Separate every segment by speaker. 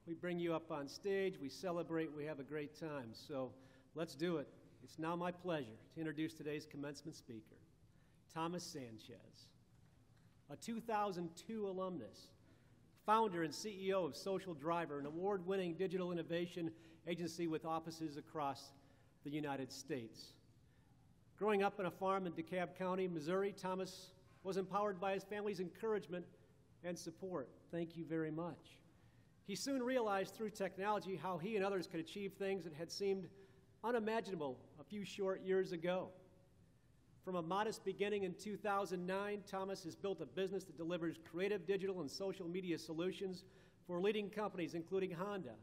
Speaker 1: We bring you up on stage, we celebrate, we have a great time. So let's do it. It's now my pleasure to introduce today's commencement speaker, Thomas Sanchez, a 2002 alumnus, founder and CEO of Social Driver, an award-winning digital innovation agency with offices across the United States. Growing up on a farm in DeKalb County, Missouri, Thomas was empowered by his family's encouragement and support. Thank you very much. He soon realized through technology how he and others could achieve things that had seemed unimaginable a few short years ago. From a modest beginning in 2009, Thomas has built a business that delivers creative digital and social media solutions for leading companies including Honda,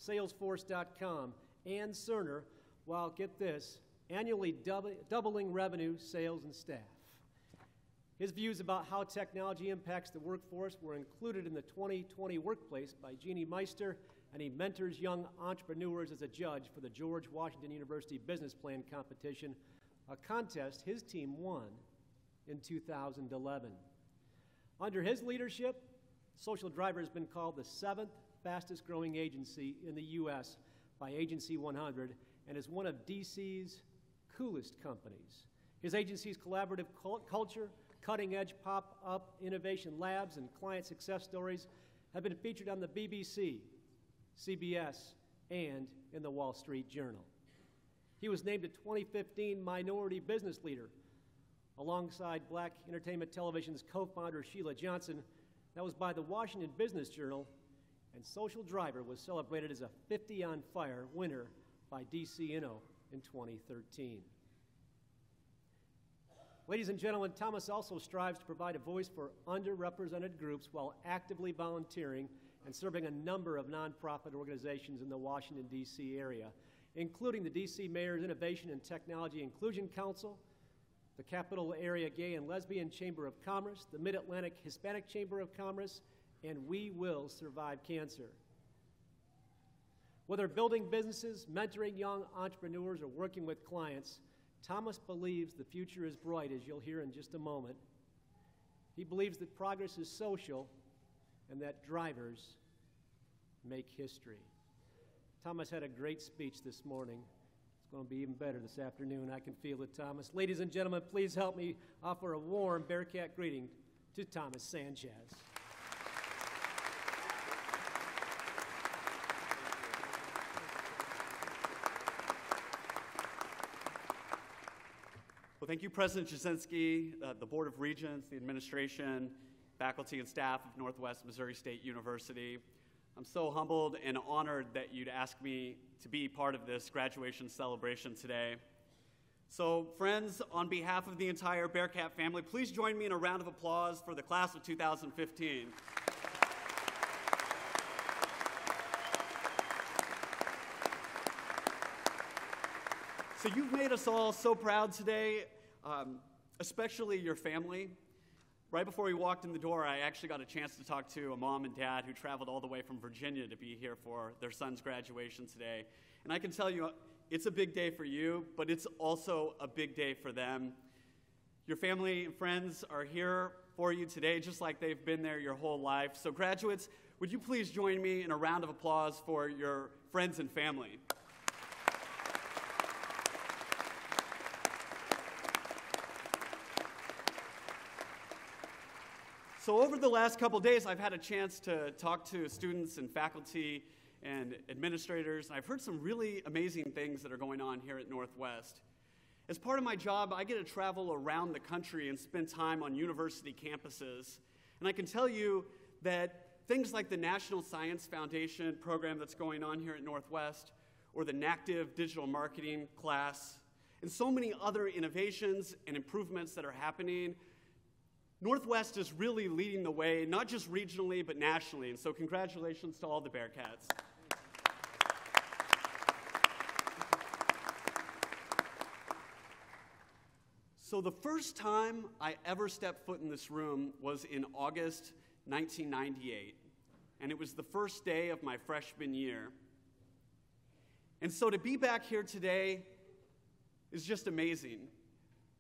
Speaker 1: Salesforce.com, and Cerner, while, get this, annually doubling revenue, sales, and staff. His views about how technology impacts the workforce were included in the 2020 Workplace by Jeannie Meister, and he mentors young entrepreneurs as a judge for the George Washington University Business Plan Competition, a contest his team won in 2011. Under his leadership, Social Driver has been called the 7th fastest growing agency in the U.S. by Agency 100 and is one of DC's coolest companies. His agency's collaborative culture, cutting-edge pop-up innovation labs, and client success stories have been featured on the BBC, CBS, and in the Wall Street Journal. He was named a 2015 Minority Business Leader alongside Black Entertainment Television's co-founder Sheila Johnson. That was by the Washington Business Journal, and Social Driver was celebrated as a 50 on Fire winner by DC Inno in 2013. Ladies and gentlemen, Thomas also strives to provide a voice for underrepresented groups while actively volunteering and serving a number of nonprofit organizations in the Washington, D.C. area, including the D.C. Mayor's Innovation and Technology Inclusion Council, the Capital Area Gay and Lesbian Chamber of Commerce, the Mid-Atlantic Hispanic Chamber of Commerce, and We Will Survive Cancer. Whether building businesses, mentoring young entrepreneurs, or working with clients, Thomas believes the future is bright, as you'll hear in just a moment. He believes that progress is social and that drivers make history. Thomas had a great speech this morning. It's going to be even better this afternoon. I can feel it, Thomas. Ladies and gentlemen, please help me offer a warm Bearcat greeting to Thomas Sanchez.
Speaker 2: Well, thank you, President Jasinski, the Board of Regents, the administration, faculty and staff of Northwest Missouri State University. I'm so humbled and honored that you'd ask me to be part of this graduation celebration today. So, friends, on behalf of the entire Bearcat family, please join me in a round of applause for the class of 2015. So you've made us all so proud today, especially your family. Right before we walked in the door, I actually got a chance to talk to a mom and dad who traveled all the way from Virginia to be here for their son's graduation today. And I can tell you, it's a big day for you, but it's also a big day for them. Your family and friends are here for you today, just like they've been there your whole life. So graduates, would you please join me in a round of applause for your friends and family? So over the last couple days, I've had a chance to talk to students and faculty and administrators, and I've heard some really amazing things that are going on here at Northwest. As part of my job, I get to travel around the country and spend time on university campuses. And I can tell you that things like the National Science Foundation program that's going on here at Northwest, or the NACTIV digital marketing class, and so many other innovations and improvements that are happening, Northwest is really leading the way, not just regionally, but nationally. And so congratulations to all the Bearcats. So the first time I ever stepped foot in this room was in August 1998. And it was the first day of my freshman year. And so to be back here today is just amazing.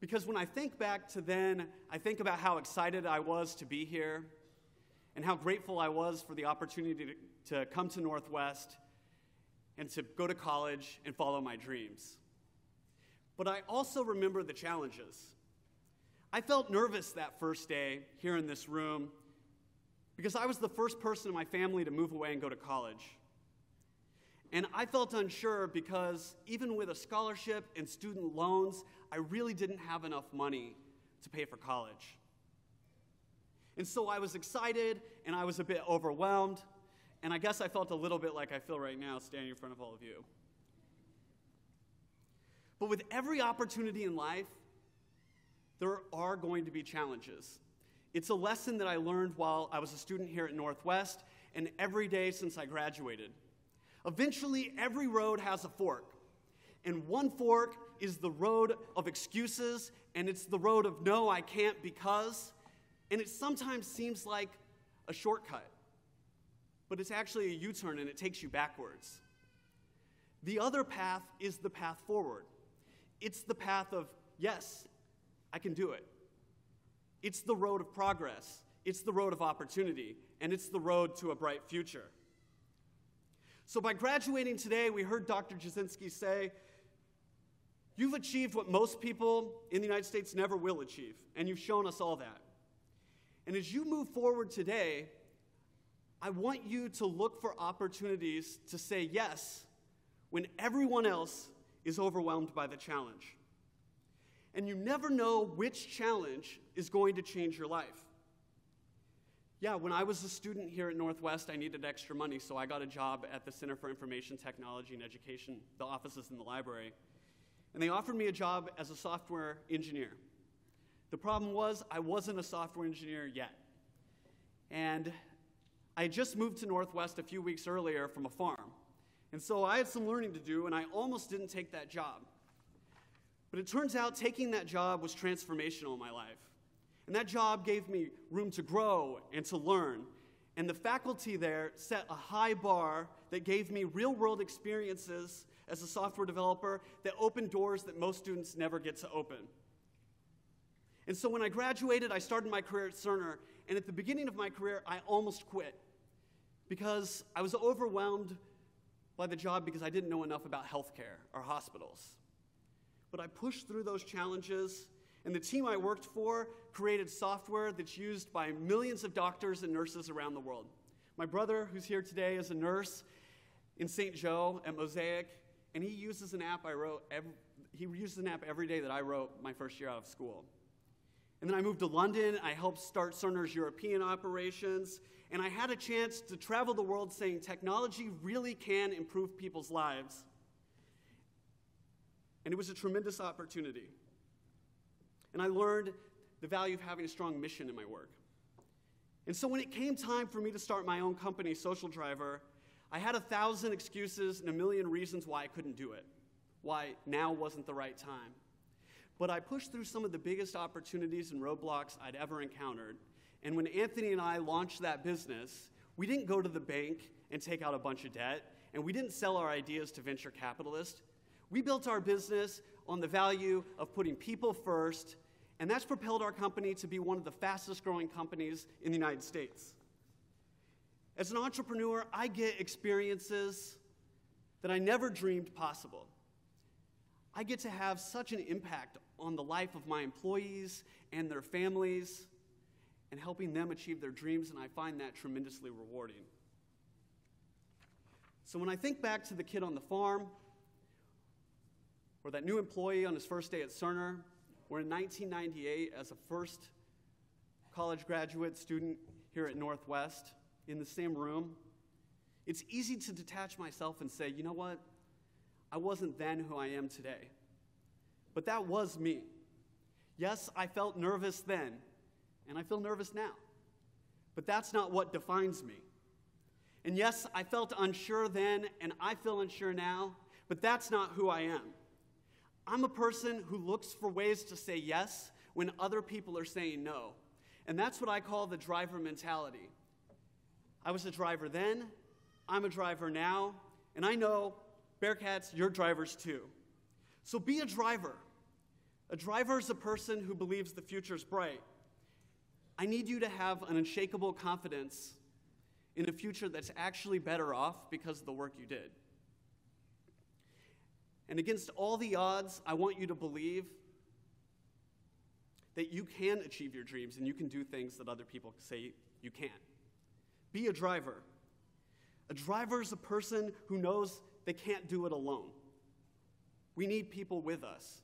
Speaker 2: Because when I think back to then, I think about how excited I was to be here. and how grateful I was for the opportunity to come to Northwest and to go to college and follow my dreams. But I also remember the challenges. I felt nervous that first day here in this room because I was the first person in my family to move away and go to college. And I felt unsure because even with a scholarship and student loans, I really didn't have enough money to pay for college. And so I was excited and I was a bit overwhelmed, and I guess I felt a little bit like I feel right now standing in front of all of you. But with every opportunity in life, there are going to be challenges. It's a lesson that I learned while I was a student here at Northwest and every day since I graduated. Eventually, every road has a fork. And one fork is the road of excuses, and it's the road of no, I can't because, and it sometimes seems like a shortcut. But it's actually a U-turn, and it takes you backwards. The other path is the path forward. It's the path of, yes, I can do it. It's the road of progress. It's the road of opportunity. And it's the road to a bright future. So by graduating today, we heard Dr. Jasinski say, you've achieved what most people in the United States never will achieve. And you've shown us all that. And as you move forward today, I want you to look for opportunities to say yes when everyone else is overwhelmed by the challenge. And you never know which challenge is going to change your life. Yeah, when I was a student here at Northwest, I needed extra money, so I got a job at the Center for Information Technology and Education, the offices in the library. And they offered me a job as a software engineer. The problem was I wasn't a software engineer yet. And I had just moved to Northwest a few weeks earlier from a farm. And so I had some learning to do, and I almost didn't take that job. But it turns out taking that job was transformational in my life. And that job gave me room to grow and to learn. And the faculty there set a high bar that gave me real-world experiences as a software developer that opened doors that most students never get to open. And so when I graduated, I started my career at Cerner. And at the beginning of my career, I almost quit because I was overwhelmed by the job because I didn't know enough about healthcare or hospitals. But I pushed through those challenges, and the team I worked for created software that's used by millions of doctors and nurses around the world. My brother, who's here today, is a nurse in St. Joe at Mosaic, and he uses an app every day that I wrote my first year out of school. And then I moved to London. I helped start Cerner's European operations, and I had a chance to travel the world saying technology really can improve people's lives. And it was a tremendous opportunity. And I learned the value of having a strong mission in my work. And so when it came time for me to start my own company, Social Driver, I had 1,000 excuses and a million reasons why I couldn't do it, why now wasn't the right time. But I pushed through some of the biggest opportunities and roadblocks I'd ever encountered. And when Anthony and I launched that business, we didn't go to the bank and take out a bunch of debt, and we didn't sell our ideas to venture capitalists. We built our business on the value of putting people first, and that's propelled our company to be one of the fastest growing companies in the United States. As an entrepreneur, I get experiences that I never dreamed possible. I get to have such an impact on the life of my employees and their families and helping them achieve their dreams, and I find that tremendously rewarding. So when I think back to the kid on the farm, or that new employee on his first day at Cerner, or in 1998 as a first college graduate student here at Northwest in the same room, it's easy to detach myself and say, you know what? I wasn't then who I am today. But that was me. Yes, I felt nervous then, and I feel nervous now. But that's not what defines me. And yes, I felt unsure then, and I feel unsure now, but that's not who I am. I'm a person who looks for ways to say yes when other people are saying no. And that's what I call the driver mentality. I was a driver then, I'm a driver now, and I know, Bearcats, you're drivers too. So be a driver. A driver is a person who believes the future's bright. I need you to have an unshakable confidence in a future that's actually better off because of the work you did. And against all the odds, I want you to believe that you can achieve your dreams and you can do things that other people say you can't. Be a driver. A driver is a person who knows they can't do it alone. We need people with us.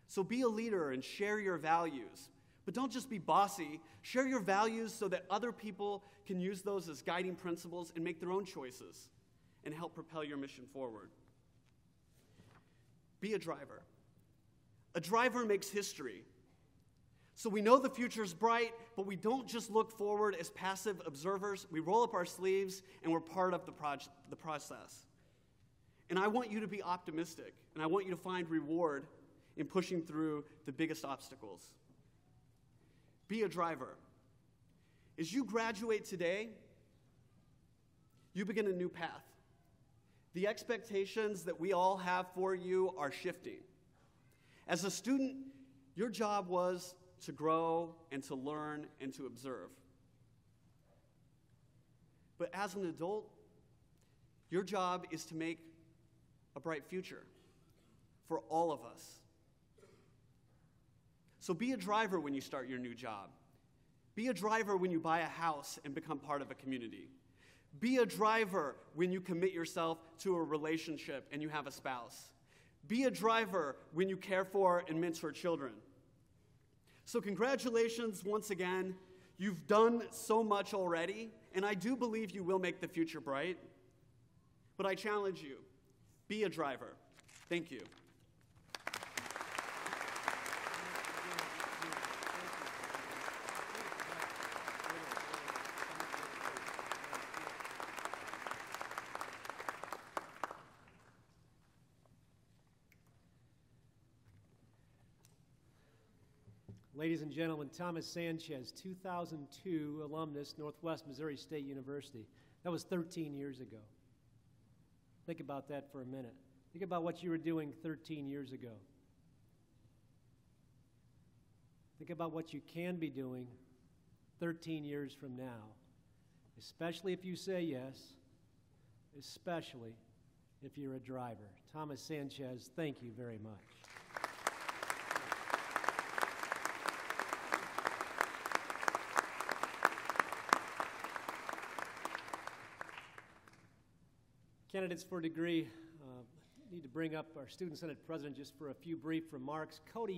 Speaker 2: So be a leader and share your values. But don't just be bossy. Share your values so that other people can use those as guiding principles and make their own choices and help propel your mission forward. Be a driver. A driver makes history. So we know the future's bright, but we don't just look forward as passive observers. We roll up our sleeves and we're part of the process. And I want you to be optimistic, and I want you to find reward in pushing through the biggest obstacles. Be a driver. As you graduate today, you begin a new path. The expectations that we all have for you are shifting. As a student, your job was to grow and to learn and to observe. But as an adult, your job is to make a bright future for all of us. So be a driver when you start your new job. Be a driver when you buy a house and become part of a community. Be a driver when you commit yourself to a relationship and you have a spouse. Be a driver when you care for and mentor children. So congratulations once again. You've done so much already, and I do believe you will make the future bright. But I challenge you, be a driver. Thank you.
Speaker 1: Ladies and gentlemen, Thomas Sanchez, 2002 alumnus, Northwest Missouri State University. That was 13 years ago. Think about that for a minute. Think about what you were doing 13 years ago. Think about what you can be doing 13 years from now, especially if you say yes, especially if you're a driver. Thomas Sanchez, thank you very much. Candidates for degree need to bring up our Student Senate President just for a few brief remarks. Cody